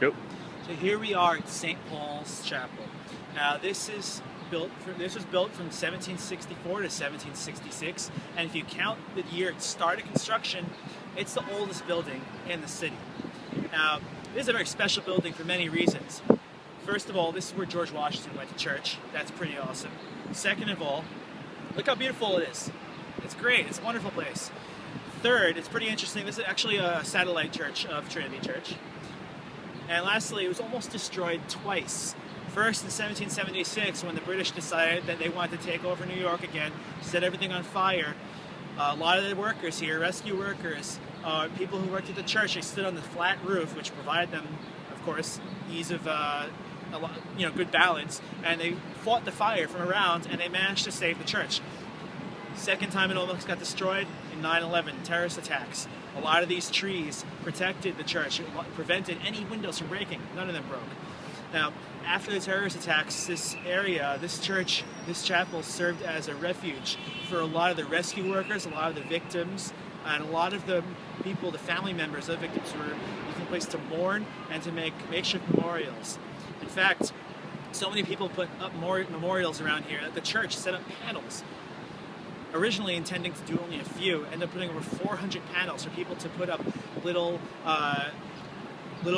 Yep. So here we are at St. Paul's Chapel. Now this was built from 1764 to 1766, and if you count the year it started construction, it's the oldest building in the city. Now this is a very special building for many reasons. First of all, this is where George Washington went to church. That's pretty awesome. Second of all, look how beautiful it is. It's great. It's a wonderful place. Third, it's pretty interesting. This is actually a satellite church of Trinity Church. And lastly, it was almost destroyed twice. First in 1776, when the British decided that they wanted to take over New York again, set everything on fire. A lot of the workers here, rescue workers, people who worked at the church, they stood on the flat roof, which provided them, of course, ease of good balance, and they fought the fire from around, and they managed to save the church. Second time it almost got destroyed in 9/11, terrorist attacks. A lot of these trees protected the church, it prevented any windows from breaking. None of them broke. Now, after the terrorist attacks, this area, this church, this chapel served as a refuge for a lot of the rescue workers, a lot of the victims, and a lot of the people, the family members of victims, were using a place to mourn and to make makeshift memorials. In fact, so many people put up memorials around here that the church set up panels. Originally intending to do only a few, ended up putting over 400 panels for people to put up little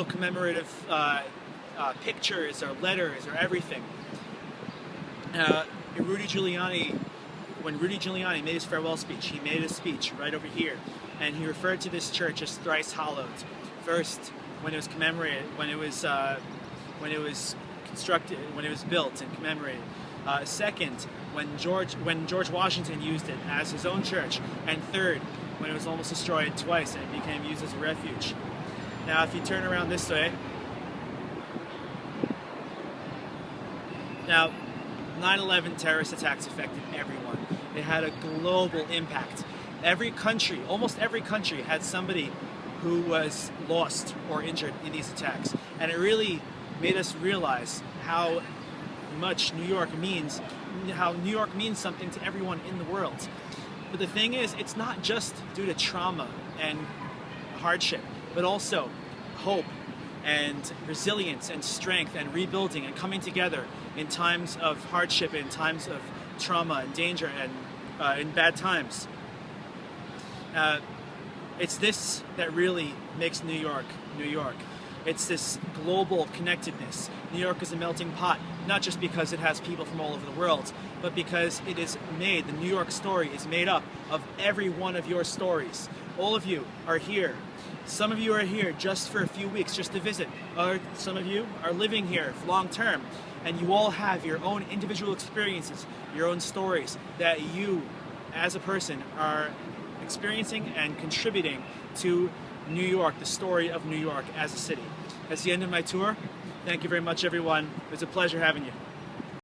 commemorative pictures or letters or everything. When Rudy Giuliani made his farewell speech, he made a speech right over here, and he referred to this church as thrice hallowed. First, when it was commemorated, when it was constructed, when it was built and commemorated. Second, when George Washington used it as his own church. And third, when it was almost destroyed twice and it became used as a refuge. Now, if you turn around this way, now 9/11 terrorist attacks affected everyone. They had a global impact. Every country, almost every country, had somebody who was lost or injured in these attacks. And it really made us realize how much New York means, how New York means something to everyone in the world. But the thing is, it's not just due to trauma and hardship, but also hope and resilience and strength and rebuilding and coming together in times of hardship, in times of trauma and danger and in bad times. It's this that really makes New York, New York. It's this global connectedness. New York is a melting pot, not just because it has people from all over the world, but because it is made, the New York story is made up of every one of your stories. All of you are here. Some of you are here just for a few weeks, just to visit. Or some of you are living here long term, and you all have your own individual experiences, your own stories that you, as a person, are experiencing and contributing to New York, the story of New York as a city. That's the end of my tour. Thank you very much, everyone. It was a pleasure having you.